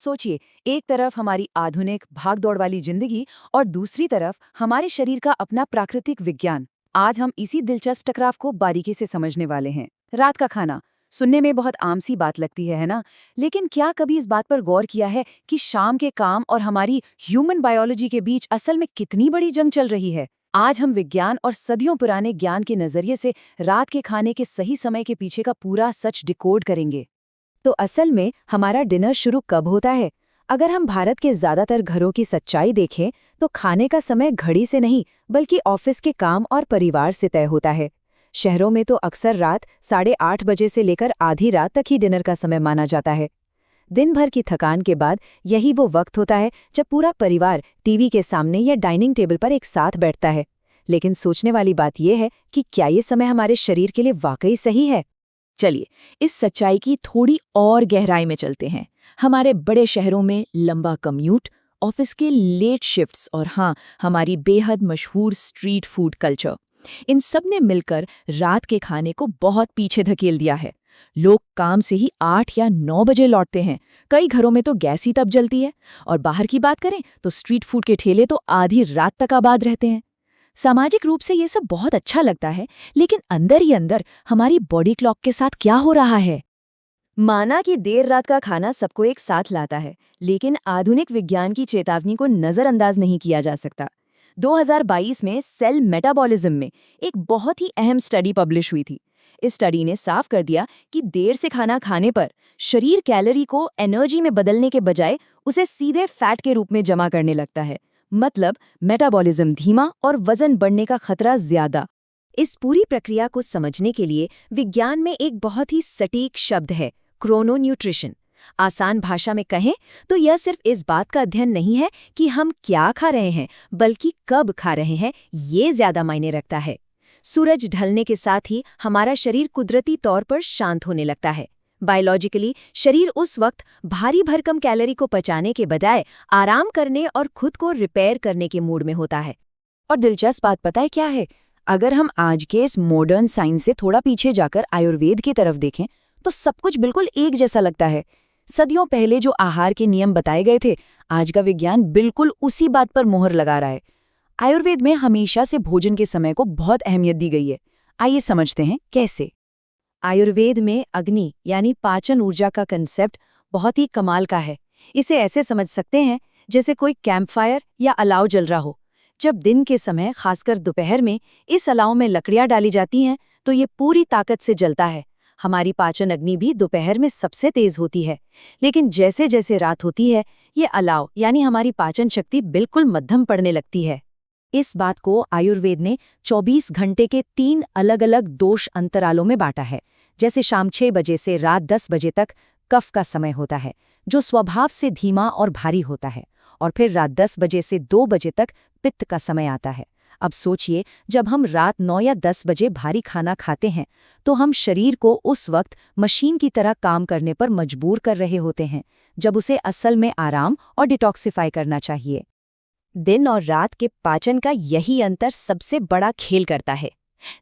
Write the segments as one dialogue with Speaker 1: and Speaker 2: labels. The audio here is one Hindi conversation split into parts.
Speaker 1: सोचिए, एक तरफ हमारी आधुनिक भागदौड़ वाली जिंदगी और दूसरी तरफ हमारे शरीर का अपना प्राकृतिक विज्ञान। आज हम इसी दिलचस्प टकराव को बारीकी से समझने वाले हैं। रात का खाना सुनने में बहुत आम सी बात लगती है ना? लेकिन क्या कभी इस बात पर गौर किया है कि शाम के काम और हमारी ह्यूमन बायोलॉजी के बीच असल में कितनी बड़ी जंग चल रही है? आज हम विज्ञान और सदियों पुराने ज्ञान के नजरिए से रात के खाने के सही समय के पीछे का पूरा सच डिकोड करेंगे। तो असल में हमारा डिनर शुरू कब होता है? अगर हम भारत के ज्यादातर घरों की सच्चाई देखें तो खाने का समय घड़ी से नहीं बल्कि ऑफिस के काम और परिवार से तय होता है। शहरों में तो अक्सर रात 8:30 बजे से लेकर आधी रात तक ही डिनर का समय माना जाता है। दिन भर की थकान के बाद यही वो वक्त होता है जब पूरा परिवार टीवी के सामने या डाइनिंग टेबल पर एक साथ बैठता है। लेकिन सोचने वाली बात यह है कि क्या ये समय हमारे शरीर के लिए वाकई सही है?
Speaker 2: चलिए, इस सच्चाई की थोड़ी और गहराई में चलते हैं। हमारे बड़े शहरों में लंबा कम्यूट, ऑफिस के लेट शिफ्ट्स और हाँ, हमारी बेहद मशहूर स्ट्रीट फूड कल्चर, इन सब ने मिलकर रात के खाने को बहुत पीछे धकेल दिया है। लोग काम से ही 8 या 9 बजे लौटते हैं। कई घरों में तो गैस ही तब जलती है, और बाहर की बात करें तो स्ट्रीट फूड के ठेले तो आधी रात तक आबाद रहते हैं। सामाजिक रूप से ये सब बहुत अच्छा लगता है, लेकिन अंदर ही अंदर हमारी बॉडी क्लॉक के साथ क्या हो रहा है?
Speaker 1: माना कि देर रात का खाना सबको एक साथ लाता है, लेकिन आधुनिक विज्ञान की चेतावनी को नज़रअंदाज नहीं किया जा सकता। 2022 में सेल मेटाबॉलिज्म में एक बहुत ही अहम स्टडी पब्लिश हुई थी। इस स्टडी ने साफ कर दिया कि देर से खाना खाने पर शरीर कैलोरी को एनर्जी में बदलने के बजाय उसे सीधे फैट के रूप में जमा करने लगता है। मतलब मेटाबॉलिज्म धीमा और वजन बढ़ने का खतरा ज्यादा। इस पूरी प्रक्रिया को समझने के लिए विज्ञान में एक बहुत ही सटीक शब्द है, क्रोनोन्यूट्रिशन। आसान भाषा में कहें तो यह सिर्फ इस बात का अध्ययन नहीं है कि हम क्या खा रहे हैं, बल्कि कब खा रहे हैं, ये ज्यादा मायने रखता है। सूरज ढलने के साथ ही हमारा शरीर कुदरती तौर पर शांत होने लगता है। बायोलॉजिकली शरीर उस वक्त भारी भरकम कैलोरी को पचाने के बजाय आराम करने और खुद को रिपेयर करने के मूड में होता है। और दिलचस्प बात पता है क्या है? अगर हम आज के इस मॉडर्न साइंस से थोड़ा पीछे जाकर आयुर्वेद की तरफ देखें तो सब कुछ बिल्कुल एक जैसा लगता है। सदियों पहले जो आहार के नियम बताए गए थे, आज का विज्ञान बिल्कुल उसी बात पर मोहर लगा रहा है। आयुर्वेद में हमेशा से भोजन के समय को बहुत अहमियत दी गई है। आइए समझते हैं कैसे। आयुर्वेद में अग्नि यानी पाचन ऊर्जा का कंसेप्ट बहुत ही कमाल का है। इसे ऐसे समझ सकते हैं जैसे कोई कैंपफायर या अलाव जल रहा हो। जब दिन के समय, खासकर दोपहर में, इस अलाव में लकड़ियां डाली जाती हैं तो ये पूरी ताकत से जलता है। हमारी पाचन अग्नि भी दोपहर में सबसे तेज होती है, लेकिन जैसे जैसे रात होती है ये अलाव यानी हमारी पाचन शक्ति बिल्कुल मध्यम पड़ने लगती है। इस बात को आयुर्वेद ने 24 घंटे के 3 अलग-अलग दोष अंतरालों में बांटा है। जैसे शाम 6 बजे से रात 10 बजे तक कफ का समय होता है, जो स्वभाव से धीमा और भारी होता है, और फिर रात 10 बजे से 2 बजे तक पित्त का समय आता है। अब सोचिए, जब हम रात 9 या 10 बजे भारी खाना खाते हैं तो हम शरीर को उस वक्त मशीन की तरह काम करने पर मजबूर कर रहे होते हैं, जब उसे असल में आराम और डिटॉक्सिफाई करना चाहिए। दिन और रात के पाचन का यही अंतर सबसे बड़ा खेल करता है।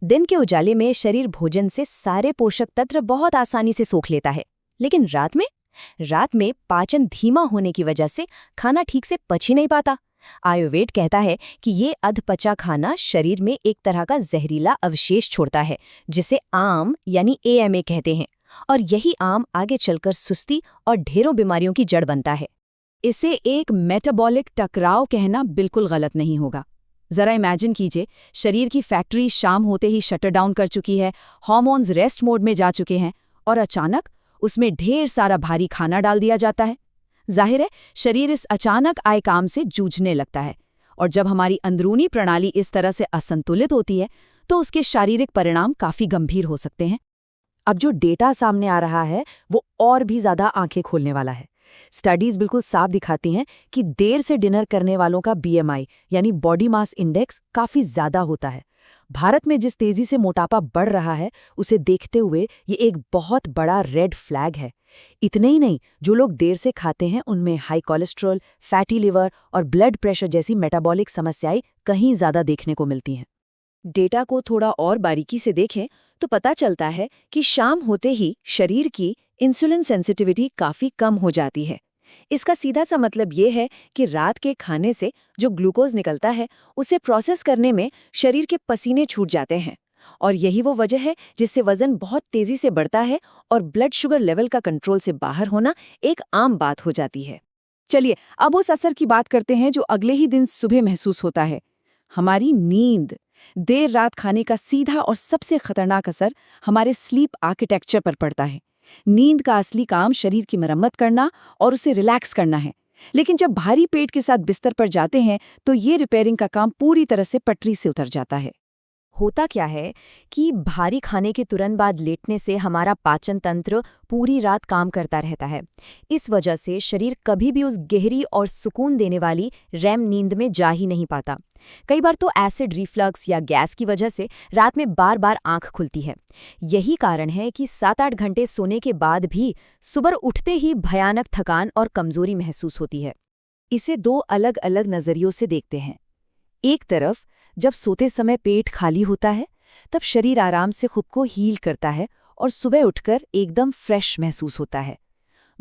Speaker 1: दिन के उजाले में शरीर भोजन से सारे पोषक तत्व बहुत आसानी से सोख लेता है, लेकिन रात में पाचन धीमा होने की वजह से खाना ठीक से पच ही नहीं पाता। आयुर्वेद कहता है कि ये अधपचा खाना शरीर में एक तरह का जहरीला अवशेष छोड़ता है, जिसे आम यानी AMA कहते हैं, और यही आम आगे चलकर सुस्ती और ढेरों बीमारियों की जड़ बनता है। इसे एक मेटाबॉलिक टकराव कहना बिल्कुल गलत नहीं होगा। जरा इमेजिन कीजिए, शरीर की फैक्ट्री शाम होते ही शटर डाउन कर चुकी है, हार्मोन्स रेस्ट मोड में जा चुके हैं, और अचानक उसमें ढेर सारा भारी खाना डाल दिया जाता है। जाहिर है, शरीर इस अचानक आए काम से जूझने लगता है, और जब हमारी अंदरूनी प्रणाली इस तरह से असंतुलित होती है तो उसके शारीरिक परिणाम काफी गंभीर हो सकते हैं। अब जो डेटा सामने आ रहा है वो और भी ज्यादा आंखें खोलने वाला है। स्टडीज बिल्कुल साफ दिखाती हैं कि देर से डिनर करने वालों का BMI यानी बॉडी मास इंडेक्स काफी ज्यादा होता है। भारत में जिस तेजी से मोटापा बढ़ रहा है, उसे देखते हुए ये एक बहुत बड़ा रेड फ्लैग है। इतने ही नहीं, जो लोग देर से खाते हैं उनमें हाई कोलेस्ट्रॉल, फैटी लिवर और ब्लड प्रेशर जैसी मेटाबॉलिक समस्याएं कहीं ज्यादा देखने को मिलती हैं। डेटा को थोड़ा और बारीकी से देखें तो पता चलता है कि शाम होते ही शरीर की इंसुलिन सेंसिटिविटी काफी कम हो जाती है। इसका सीधा सा मतलब ये है कि रात के खाने से जो ग्लूकोज निकलता है उसे प्रोसेस करने में शरीर के पसीने छूट जाते हैं और यही वो वजह है जिससे वजन बहुत तेजी से बढ़ता है और ब्लड शुगर लेवल का कंट्रोल से बाहर होना एक आम बात हो जाती है।
Speaker 2: चलिए अब उस असर की बात करते हैं जो अगले ही दिन सुबह महसूस होता है, हमारी नींद। देर रात खाने का सीधा और सबसे खतरनाक असर हमारे स्लीप आर्किटेक्चर पर पड़ता है। नींद का असली काम शरीर की मरम्मत करना और उसे रिलैक्स करना है, लेकिन जब भारी पेट के साथ बिस्तर पर जाते हैं तो ये रिपेयरिंग का काम पूरी तरह से पटरी से उतर जाता है।
Speaker 1: होता क्या है कि भारी खाने के तुरंत बाद लेटने से हमारा पाचन तंत्र पूरी रात काम करता रहता है। इस वजह से शरीर कभी भी उस गहरी और सुकून देने वाली रैम नींद में जा ही नहीं पाता। कई बार तो एसिड रिफ्लक्स या गैस की वजह से रात में बार बार आंख खुलती है। यही कारण है कि 7-8 घंटे सोने के बाद भी सुबह उठते ही भयानक थकान और कमजोरी महसूस होती है।
Speaker 2: इसे दो अलग अलग नजरियों से देखते हैं। एक तरफ जब सोते समय पेट खाली होता है तब शरीर आराम से खुद को हील करता है और सुबह उठकर एकदम फ्रेश महसूस होता है।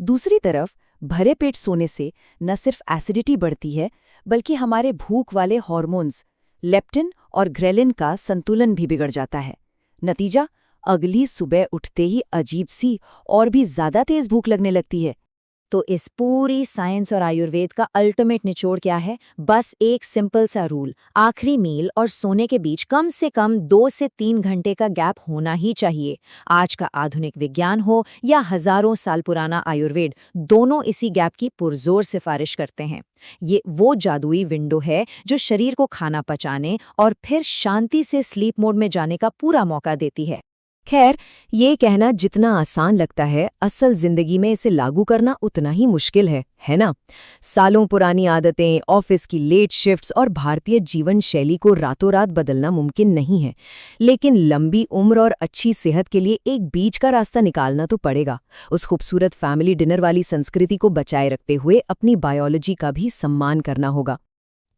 Speaker 2: दूसरी तरफ भरे पेट सोने से न सिर्फ एसिडिटी बढ़ती है बल्कि हमारे भूख वाले हार्मोन्स लेप्टिन और ग्रेलिन का संतुलन भी बिगड़ जाता है। नतीजा, अगली सुबह उठते ही अजीब सी और भी ज्यादा तेज भूख लगने लगती है।
Speaker 1: तो इस पूरी साइंस और आयुर्वेद का अल्टीमेट निचोड़ क्या है? बस एक सिंपल सा रूल, आखिरी मील और सोने के बीच कम से कम 2 से 3 घंटे का गैप होना ही चाहिए। आज का आधुनिक विज्ञान हो या हजारों साल पुराना आयुर्वेद, दोनों इसी गैप की पुरजोर सिफारिश करते हैं। ये वो जादुई विंडो है जो शरीर को खाना पचाने और फिर शांति से स्लीप मोड में जाने का पूरा मौका देती है। खैर, ये कहना जितना आसान लगता है, असल जिंदगी में इसे लागू करना उतना ही मुश्किल है ना? सालों पुरानी आदतें, ऑफिस की लेट शिफ्ट्स और भारतीय जीवन शैली को रातों रात बदलना मुमकिन नहीं है, लेकिन लंबी उम्र और अच्छी सेहत के लिए एक बीच का रास्ता निकालना तो पड़ेगा। उस खूबसूरत फैमिली डिनर वाली संस्कृति को बचाए रखते हुए अपनी बायोलॉजी का भी सम्मान करना होगा।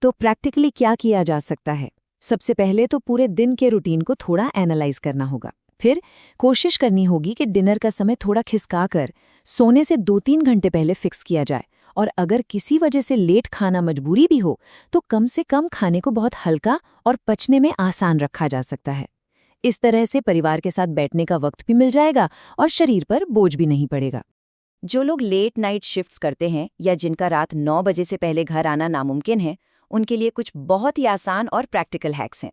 Speaker 1: तो प्रैक्टिकली क्या किया जा सकता है? सबसे पहले तो पूरे दिन के रूटीन को थोड़ा एनालाइज करना होगा। फिर कोशिश करनी होगी कि डिनर का समय थोड़ा खिसकाकर सोने से 2-3 घंटे पहले फिक्स किया जाए, और अगर किसी वजह से लेट खाना मजबूरी भी हो तो कम से कम खाने को बहुत हल्का और पचने में आसान रखा जा सकता है। इस तरह से परिवार के साथ बैठने का वक्त भी मिल जाएगा और शरीर पर बोझ भी नहीं पड़ेगा। जो लोग लेट नाइट शिफ्ट्स करते हैं या जिनका रात 9 बजे से पहले घर आना नामुमकिन है, उनके लिए कुछ बहुत ही आसान और प्रैक्टिकल हैक्स हैं।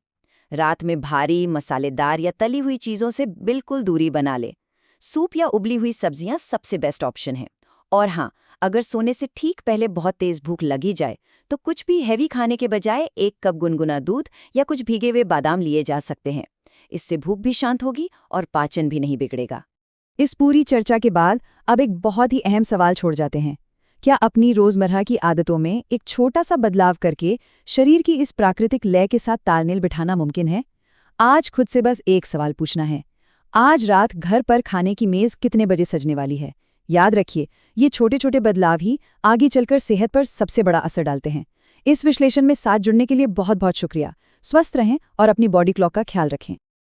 Speaker 1: रात में भारी, मसालेदार या तली हुई चीज़ों से बिल्कुल दूरी बना ले। सूप या उबली हुई सब्जियां सबसे बेस्ट ऑप्शन है। और हाँ, अगर सोने से ठीक पहले बहुत तेज भूख लगी जाए तो कुछ भी हैवी खाने के बजाय 1 कप गुनगुना दूध या कुछ भीगे हुए बादाम लिए जा सकते हैं। इससे भूख भी शांत होगी और पाचन भी नहीं बिगड़ेगा।
Speaker 2: इस पूरी चर्चा के बाद अब एक बहुत ही अहम सवाल छोड़ जाते हैं। क्या अपनी रोजमर्रा की आदतों में एक छोटा सा बदलाव करके शरीर की इस प्राकृतिक लय के साथ तालमेल बिठाना मुमकिन है? आज खुद से बस एक सवाल पूछना है, आज रात घर पर खाने की मेज कितने बजे सजने वाली है? याद रखिए, ये छोटे छोटे बदलाव ही आगे चलकर सेहत पर सबसे बड़ा असर डालते हैं। इस विश्लेषण में साथ जुड़ने के लिए बहुत बहुत शुक्रिया। स्वस्थ रहें और अपनी बॉडी क्लॉक का ख्याल रखें।